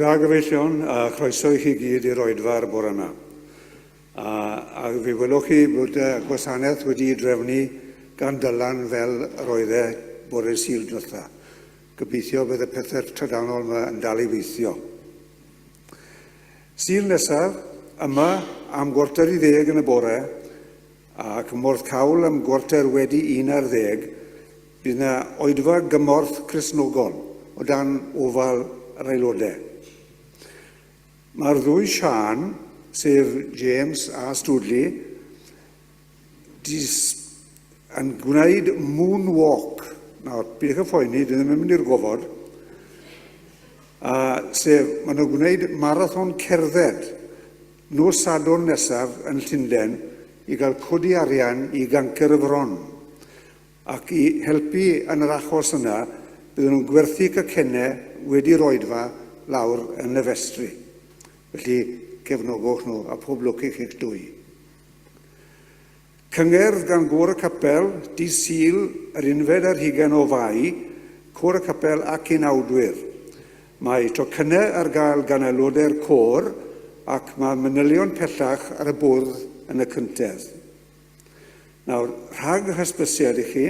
Da gyfeillion, a croeso i chi gyd i'r Oedfa ar bore yma. A fe welwch chi bod y gwasanaeth wedi drefnu gan dylan fel roedd e bore Sul diwetha. Gobeithio bydd y pethau trydanol yma yn dal i weithio. Sul nesaf yma am gwarter i 10 yn y bore ac Porthcawl am gwarter wedi 11, bydd yna oedfa gymorth Cristnogol o dan ofal yr aelodau. Mae'r ddwy sian, sef James a Stwdli, yn gwneud moonwalk. Nawr, beth y phoeni, dyn nhw'n mynd i'r gofod. Sef, maen nhw'n gwneud marathon cerdded nos Sadwrn nesaf yn Llundain i gael codi arian i gancer y fron. Ac i helpu yn yr achos yna, bydden nhw'n gwerthu cacennau wedi'r Oedfa lawr yn y festri. Felly, cefnogwch nhw a pob lwc i chi'ch dwy. Cyngerdd gan Gôr y Capel, Ddydd Sul, yr unfed ar 20 o Fai, Côr y Capel ac Unawdwyr. Mae tocynnau ar gael gan aelodau'r côr ac mae manylion pellach ar y bwrdd yn y cyntedd. Nawr, rhag hysbysiad i chi,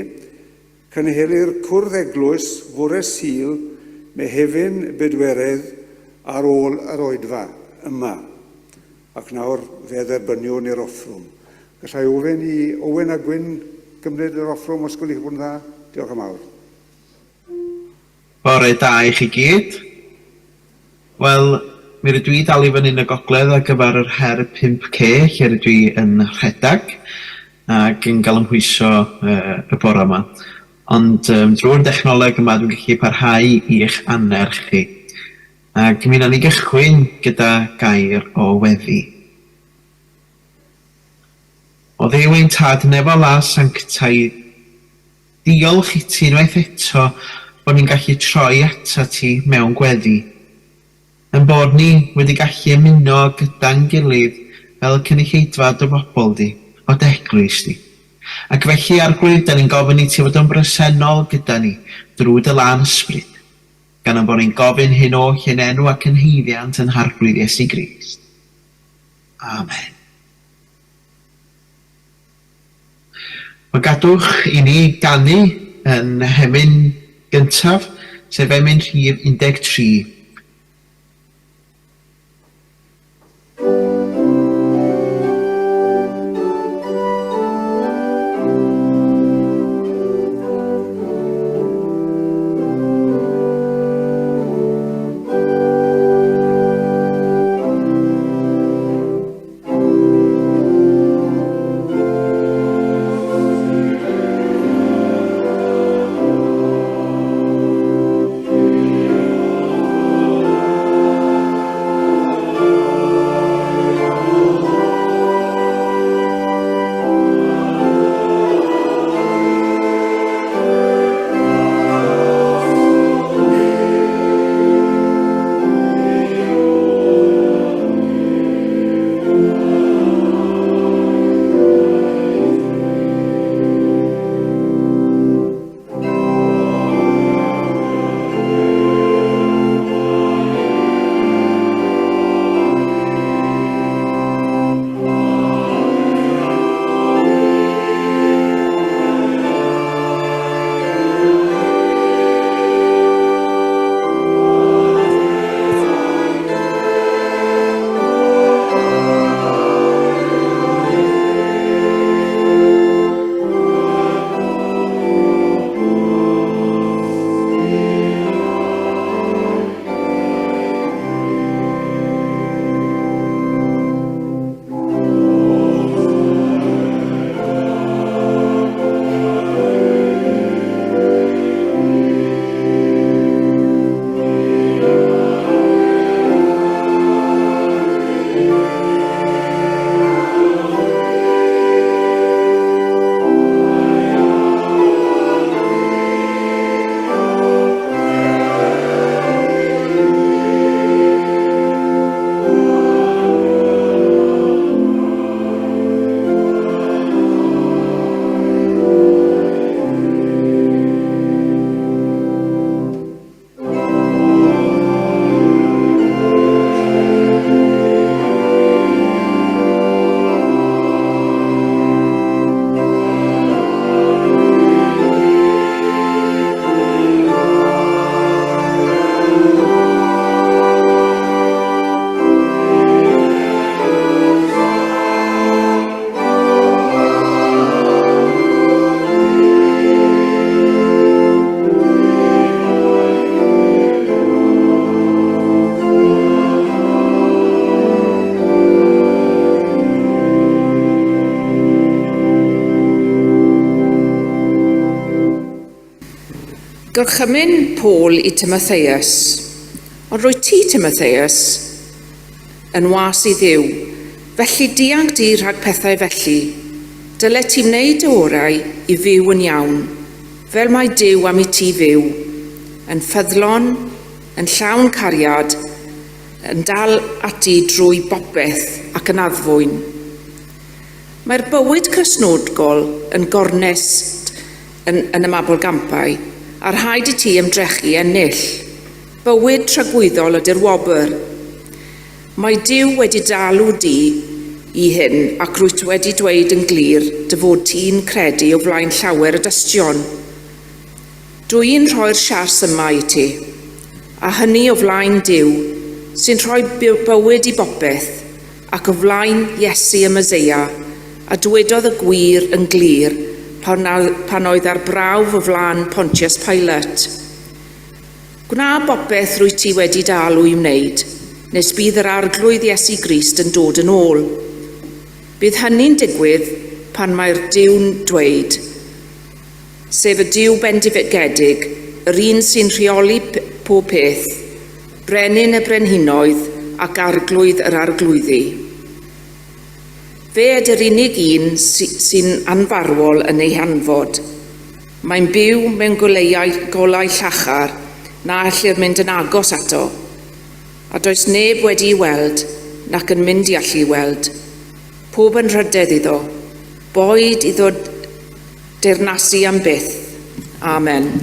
cynhelir cwrdd eglwys fore Sul Mehefin Bedwerydd ar ôl yr Oedfa yma. Ac nawr fe dderbyniwn i'r offrwm. Gallai ofyn i Owen a Gwyn gymryd yr offrwm os gwylwch bod yn dda. Diolch yn fawr. Bore da i chi gyd. Wel, mi rydw i dal i fyny'n y gogledd ar gyfer yr her 5C, lle rydw i yn rhedag ac yn cael ymhwyso y bore yma. Ond drwy'r dechnoleg yma dwi'n gallu parhau i'ch annerch chi. Ac mi wnawn ni gychwyn gyda gair o weddi. O Dduw ein tad nefo la sanctaidd, diolch i ti unwaith eto bod ni'n gallu troi ata ti mewn gweddi. Yn bod ni wedi gallu ymuno gyda'n gilydd fel cynulleidfa dy bobl di, o deglwys di. Ac felly ar gwyd, da ni'n gofyn i ti fod yn bresennol gyda ni drwy dy lan ysbryd, gan am bod ni'n gofyn hyn o hyn enw ac yn heiddiant yn harglwydd Iesu Grist. Amen. Mae gadwch i ni ganu yn hemyn gyntaf, sef emyn rhif 13. Gorchymyn Paul I Timotheus. Ond rwy ti, Timotheus, yn was I Dduw, felly dianc di rhag pethau felly. Dyle ti wneud dy orau I fyw yn iawn, fel mae Duw am I ti fyw, yn ffyddlon, yn llawn cariad, yn dal ati drwy bopeth ac yn addfwyn. Mae'r bywyd Cristnogol yn gornest yn y Mabolgampau, a rhaid I ti ymdrechu ennill. Bywyd tragwyddol ydy'r wobr. Mae Duw wedi dalw di I hyn ac rwyt wedi dweud yn glir dy fod ti'n credu o flaen llawer y dystion. Dwi'n rhoi'r siars yma I ti, a hynny o flaen Duw, sy'n rhoi bywyd I bopeth, ac o flaen Iesu y Meseia, a dwedodd y gwir yn glir pan oedd ar brawf o flaen Pontius Pilate. Gwna bopeth rwy ti wedi dalw I wneud, nes bydd yr arglwydd Iesu Grist yn dod yn ôl. Bydd hynny'n digwydd pan mae'r Duw'n dweud, sef y Duw bendigedig, yr un sy'n rheoli pob peth, brenin y brenhinoedd ac arglwydd yr arglwyddi. Fe ydy'r unig un sy'n anfarwol yn ei hanfod. Mae'n byw mewn golau llachar na allir mynd yn agos ato, a does neb wedi I weld nac yn mynd I allu weld. Pob yn rhydedd iddo, boed iddo deyrnasu am byth. Amen.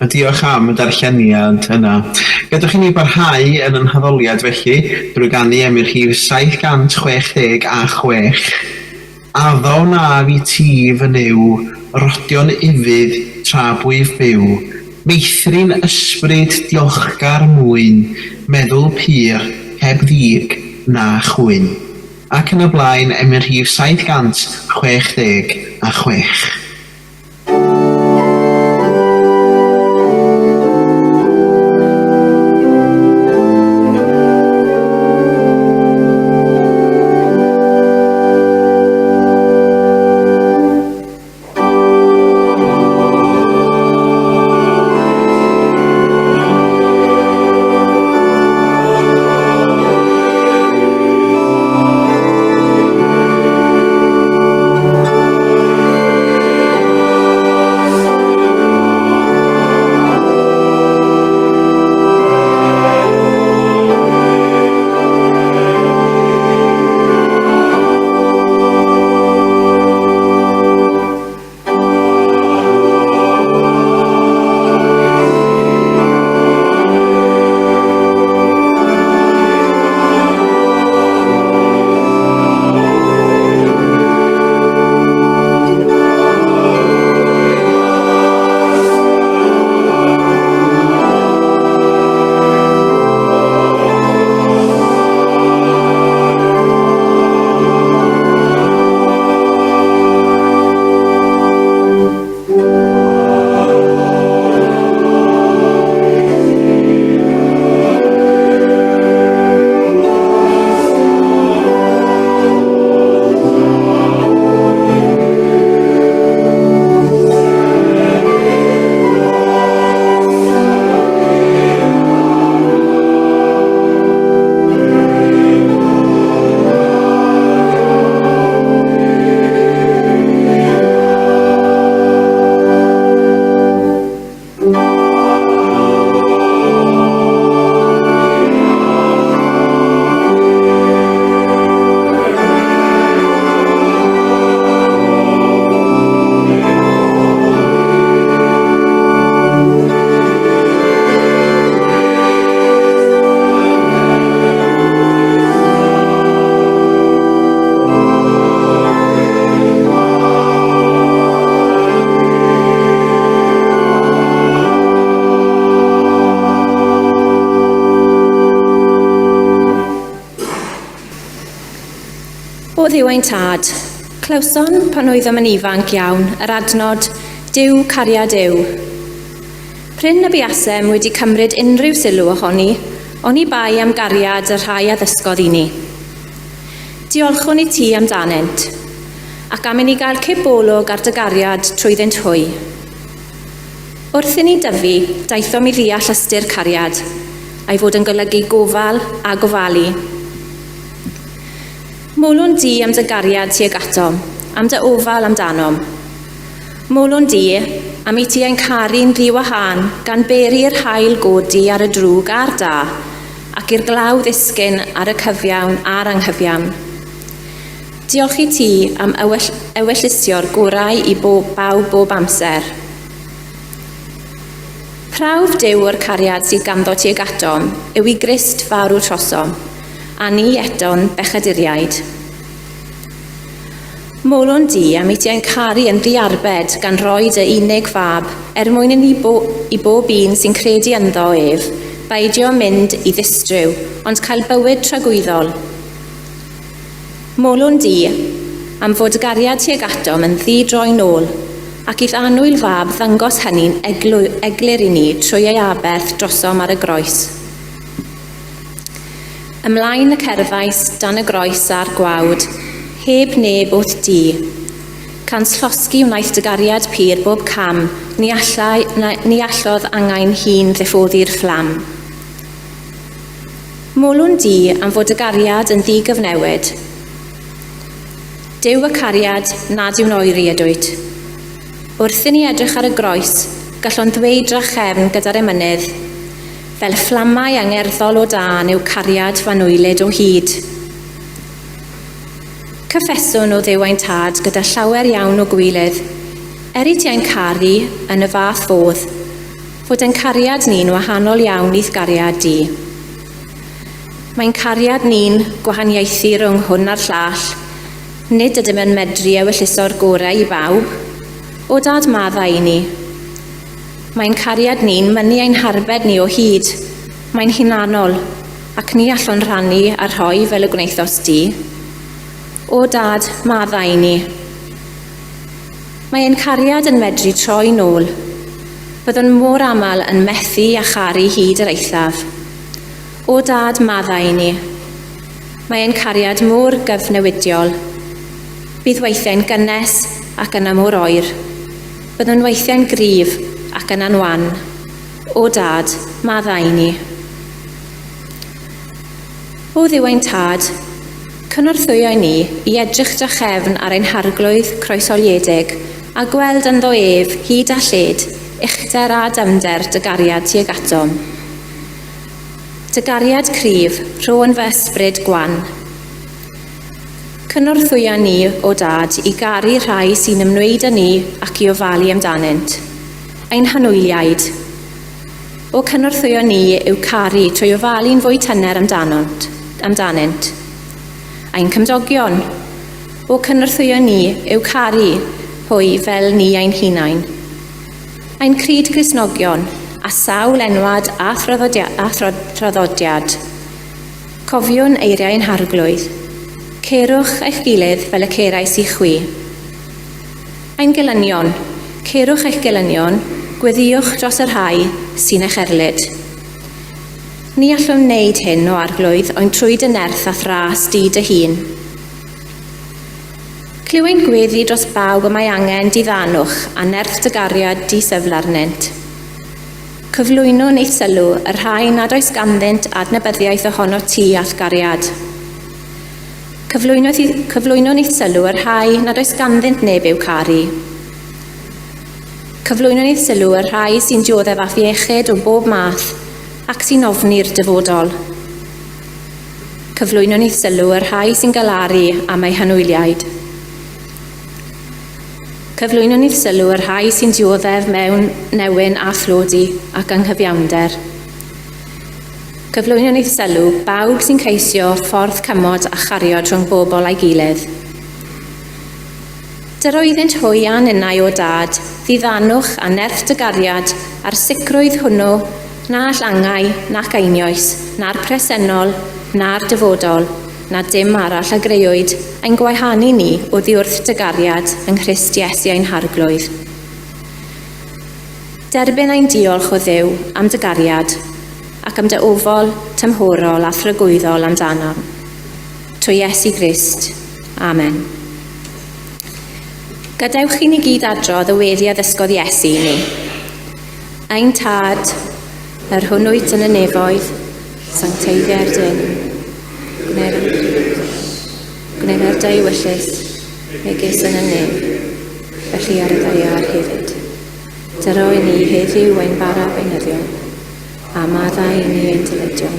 Diolch am y darlleniad yna. Gadwch I ni barhau yn yn haddoliad felly drwy ganu am i'r rhif 766. Addo na fi ti fy niw, rodion ifydd tra bwyf byw, meithrin ysbryd diolchgar mwyn, meddwl pyr heb ddig na chwyn. Ac yn y blaen am i'r rhif 766. O Dduw ein tad, clywson pan oeddom yn ifanc iawn yr adnod Duw cariad yw. Pryn y buasem wedi cymryd unrhyw sylw ohoni, oni bai am gariad y rhai addysgodd I ni. Diolchwn i ti amdanent, ac am i ni gael cibolog ar dy gariad trwyddynt hwy. Wrth i ni dyfu, daethom i ddeall ystyr cariad, a'i fod yn golygu gofal a gofalu. Molwn di am dy gariad tuag atom, am dy ofal amdanom. Molwn di am i ti ein caru'n ddiwahân gan beri'r hael godi ar y drwg a'r da, ac i'r glaw ddisgyn ar y cyfiawn a'r anghyfiawn. Diolch i ti am ewyllistio'r gorau i bawb bob amser. Prawf Duw o'r cariad sydd ganddo tuag atom yw i Grist farw trosom, a ni eto'n bechaduriaid. Molwn di am i ti ein caru yn ddiarbed gan roed y unig fab mwyn i bob un sy'n credu ynddo ef, beidio mynd i ddistryw, ond cael bywyd tragwyddol. Molwn di am fod gariad tuag atom yn ddidroi nôl, ac i'r annwyl fab ddangos hynny'n eglur i ni trwy ei aberth drosom ar y groes. Ymlaen y cerddais dan y groes a'r gwawd, heb neb wrth di. Can llosgi wnaeth dy gariad pyr bob cam, ni allodd angain hun ddiffoddi'r fflam. Molwn di am fod y gariad yn ddigyfnewid. Duw y cariad nad yw'n oeri ydwyd. Wrth i ni edrych ar y groes, gallwn ddweud drachefn gyda'r emynydd, fel fflamau angerddol o dan yw cariad fanwylid o hyd. Cyffeswn o Dduw ein tad gyda llawer iawn o gwylydd, i ti ein caru yn y fath fodd, fod ein cariad ni'n wahanol iawn i'th gariad di. Mae'n cariad ni'n gwahaniaethu rhwng hwn a'r llall, nid ydym yn medru ewylltuso'r gorau i bawb, o dad maddau i ni. Mae'n cariad ni'n mynnu ein harbed ni o hyd. Mae'n hunanol, ac ni allwn rhannu a rhoi fel y gwneithos di. O dad, maddau ni. Mae ein cariad yn medru troi nôl. Byddwn mor aml yn methu a charu hyd yr eithaf. O dad, maddau ni. Mae ein cariad mor gyfnewidiol. Bydd weithiau'n gynnes ac yn amor oer. Byddwn weithiau'n gryf ac yn anwan. O dad, maddau ni. O Dduw ein tad, cynorthwyo ni i edrych drachefn ar ein harglwydd croesoliedig a gweld ynddo ef hyd a lled, uchder a dymder dy gariad tuag atom. Dy gariad cryf rho'n fy ysbryd gwan. Cynorthwyo ni o dad i garu rhai sy'n ymwneud â ni ac i ofalu amdanynt. Ein hanwyliaid. O cynorthwyo ni yw caru trwy ofalu'n fwy tyner amdanynt. Ein cymdogion. O cynorthwyo ni yw caru hwy fel ni ein hunain. Ein cryd Cristnogion a sawl enwad a thraddodiad. Cofiwn eiriau'n harglwydd. Cerwch eich gilydd fel y cerais i chwi. Ein gelynion. Cerwch eich gelynion, gweddiwch dros yr rhai sy'n eich erlyd. Ni allwn wneud hyn o arglwydd o'n trwy dy nerth a thras di dy hun. Clywyn gweddi dros bawb y mae angen diddanwch a nerth dy gariad di syflarnynt. Cyflwyno neith sylw y rhai nad oes ganddynt adnabyddiaeth ohono ti ath gariad. Cyflwyno neith sylw y rhai nad oes ganddynt neb i'w caru. Cyflwyno neith sylw y rhai sy'n dioddef a iechyd o bob math ac sy'n ofni'r dyfodol. Cyflwyno neith sylw y rhai sy'n galaru am ei hanwyliaid. Cyflwyno neith sylw y rhai sy'n dioddef mewn newyn a thlodi ac anghyfiawnder. Cyflwyno neith sylw bawb sy'n ceisio ffordd cymod a chario rhwng bobl a'i gilydd. Dyroeddynt hwy a ninnau o dad, ddiddanwch a nerth dy gariad a'r sicrwydd hwnnw na allangau nac einioes, na'r presennol, na'r dyfodol, na dim arall a greuwyd ein gwahanu ni o ddiwrth dy gariad yng Nghrist Iesu ein harglwydd. Derbyn ein diolch o Dduw am dy gariad ac am dy ofol, tymhorol a thrygwyddol amdano. trwy Iesu Grist. Amen. Gadewch i ni gyd adro ddyweddiad ysgodd Iesu i ni. Ein tad, yr hwnnwyt yn y nefoedd, sancteiddiau'r dyn. Gwneud dy wyllus, megis yn y nef, felly ar y ddaiar hefyd. Dyro i ni heddiw ein bara beunyddiol, a maddau i ni ein dyledio,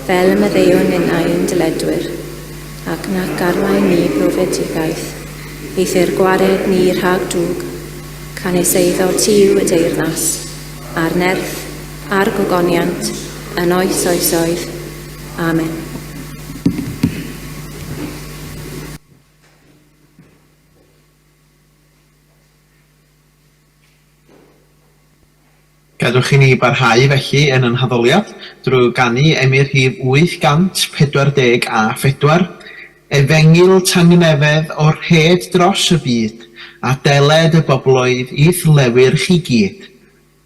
fel y maddeuwn yn ein dyledwyr, ac nac arwain ni profetigaeth, eithyr gwared ni rhag drwg, canes eiddo tiw y deyrnas, a'r nerth, a'r gogoniant, yn oes oesoedd. Amen. Gadwch i ni barhau felly yn yn haddoliad drwy ganu emyr rhif 844, efengil tangnefedd o'r rhed dros y byd, a deled y bobloedd i thlewyr chi gyd.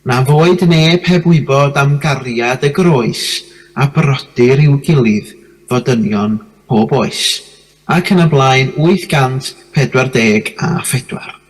Na foed neb heb wybod am gariad y groes, a brodyr i'w gilydd fodynion pob oes. Ac yn y blaen 844.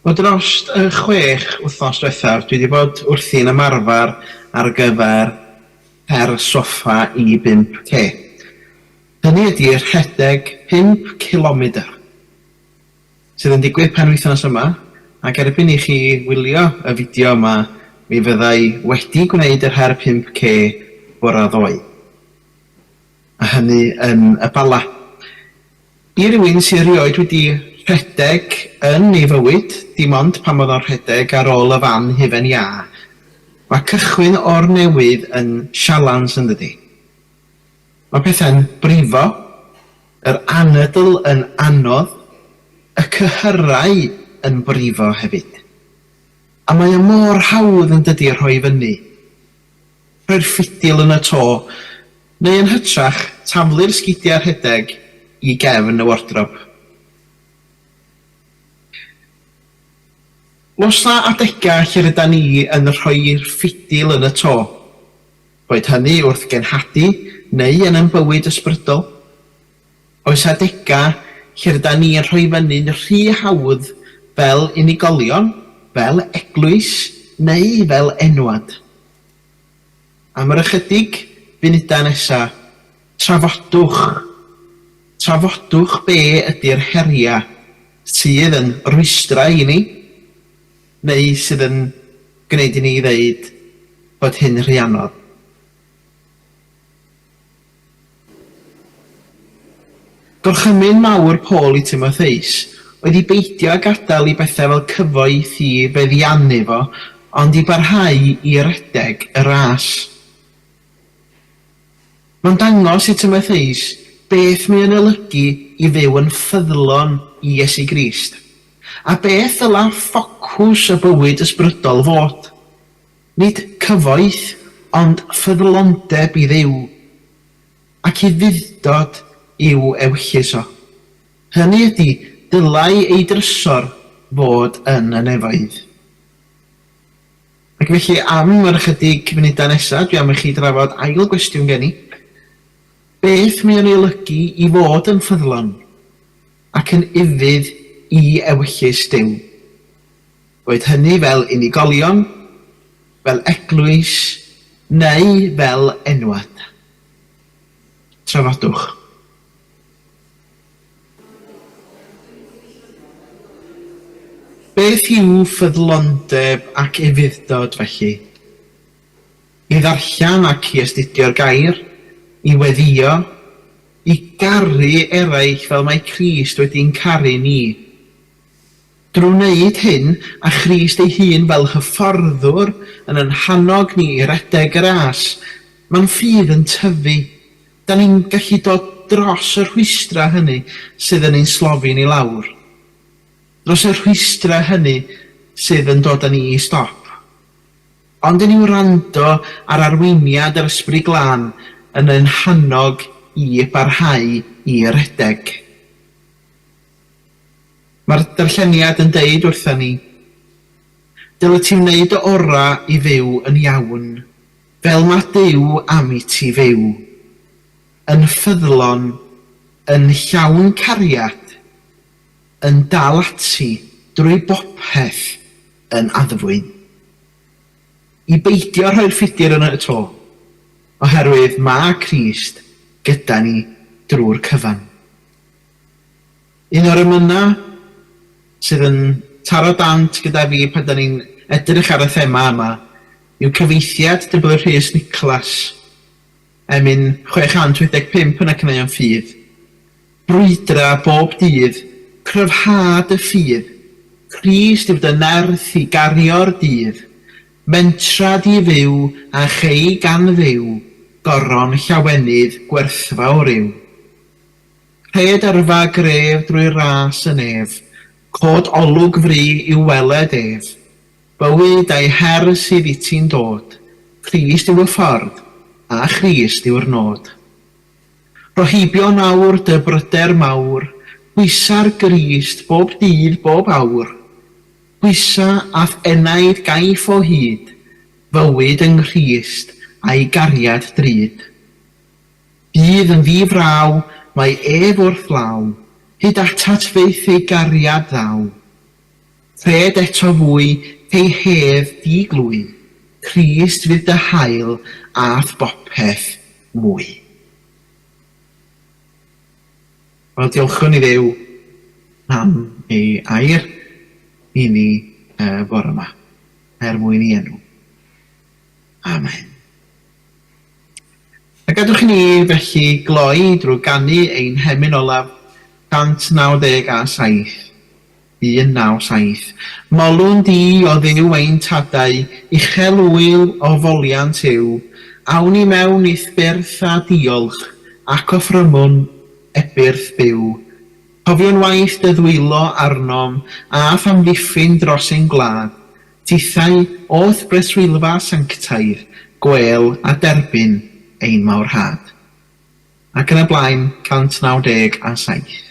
O dros 6 wythnos diwethaf, dwi wedi bod wrthi'n ymarfer ar gyfer per soffa i 5K. Hynny ydy'r rhedeg 5 kilometr sydd yn digwydd pen wythnos yma, ac erbyn i chi wylio y fideo yma, mi fyddai wedi gwneud yr her 5K bore ddoe. A hynny yn y Bala. I rywun sy'n rioed wedi rhedeg yn ei fywyd, dim ond pan oedd o'n rhedeg ar ôl y fan hufen iâ, mae cychwyn o'r newydd yn sialans yn dydi. Mae pethau'n brifo, yr anadl yn anodd, y cyhyrau yn brifo hefyd. A mae o mor hawdd yn dydi rhoi fyny. Rhoi'r ffidil yn y to, neu yn hytrach taflu'r sgidiau'r rhedeg i gefn y wardrob. Os na adega lle rydyn ni yn rhoi'r ffidil yn y to, boed hynny wrth genhadu neu yn bywyd ysbrydol, oes adega lle rydyn ni yn rhoi fyny'n rhy hawdd fel unigolion, fel eglwys neu fel enwad. Am yr ychydig funudau nesaf, trafodwch be ydy'r heria sydd yn rwystra i ni, neu sydd yn gwneud i ni ddeud bod hyn rhy anodd. Gorchymyn mawr Paul i Timotheus oedd i beidio ag adael i bethau fel cyfoeth i feddiannu fo, ond i barhau i redeg y ras. Mae'n dangos i Timotheus beth mae'n olygu i fyw yn ffyddlon i Iesu Grist, a beth ddyla ffocws y bywyd ysbrydol fod. Nid cyfoeth, ond ffyddlondeb i ddiw, ac i dduddod i'w ewyllus o. Hynny ydy, dylai ei drysor fod yn y nefoedd. Ac felly am yr ychydig funudau nesaf, dwi am i chi drafod ail gwestiwn gen i. Beth mae'n ei olygu i fod yn ffyddlon ac yn ufudd i ewyllus Duw? Boed hynny fel unigolion, fel eglwys, neu fel enwad. Trafodwch. Beth yw ffyddlondeb ac ufuddod felly? I ddarllen ac i astudio'r gair, i weddio, i garu eraill fel mae Crist wedi'n caru ni. Drwy wneud hyn, a Crist ei hun fel hyfforddwr yn hannog ni i redeg y ras, mae'n ffydd yn tyfu. Da ni'n gallu dod dros y rhwystra hynny sydd yn ein slofi ni lawr. Dros y rhwystra hynny sydd yn dod â ni i stop. Ond yn i'w wrando ar arweiniad yr ysbryd glân yn hannog i barhau i redeg. Mae'r darlleniad yn deud wrthyn ni, dylai ti wneud o ora i fyw yn iawn, fel mae Duw am i ti fyw, yn ffyddlon, yn llawn cariad, yn dal ati drwy bopeth yn addfwyn. I beidio rhoi'r ffidir yn y to, oherwydd mae Crist gyda ni drwy'r cyfan. Un o'r emyna sydd yn taro dant gyda fi pan da ni'n edrych ar y thema yma yw cyfeithiad Dyma'r Rhys Nicholas, emyn 685 yn y Caneuon Ffydd. Brwydra bob dydd, cryfhad y ffydd, Crist yw dy nerth i gario'r dydd, mentrad i fyw a chei gan ddiw, goron llawenydd gwerthfawr yw. Rhed yrfa gref drwy ras y nef, cod olwg fri i'w weled ef, bywyd a'i her sydd i ti'n dod, Crist yw y ffordd, a Crist yw'r nod. Rohibio nawr dy bryder mawr, bwysa'r Grist bob dydd bob awr, bwysa ath enaid gaif o hyd, fywyd yng Nghrist a'i gariad drud. Bydd yn ddifraw, mae ef wrth law, hyd atat feith ei gariad ddaw. Fred eto fwy, ei hedd di-glwy, Crist fydd dy hael ath bopeth mwy. Wel, diolchwn i Dduw am ei air i ni bore yma, mwyn i enw. Amen. A gadwch i ni felly gloi drwy ganu ein hemyn olaf 197, 197. Molwn di o Dduw ein tadau, uchel wyl o foliant yw, awn i mewn i'th byrth a diolch, ac o ffrymwn ebyrth byw. Cofio'n waith dy ddwylo arnom a phamddiffyn dros ein gwlad, tithau o'th breswylfa sanctaidd, gwel a derbyn ein mawrhad. Ac yn y blaen, 197.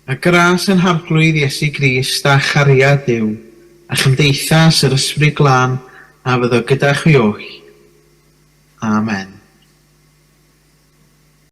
a gras yn harglwydd Iesu Grist a chariad Duw, a chymdeithas yr ysbryd glân a fyddo gyda chi oll. Amen.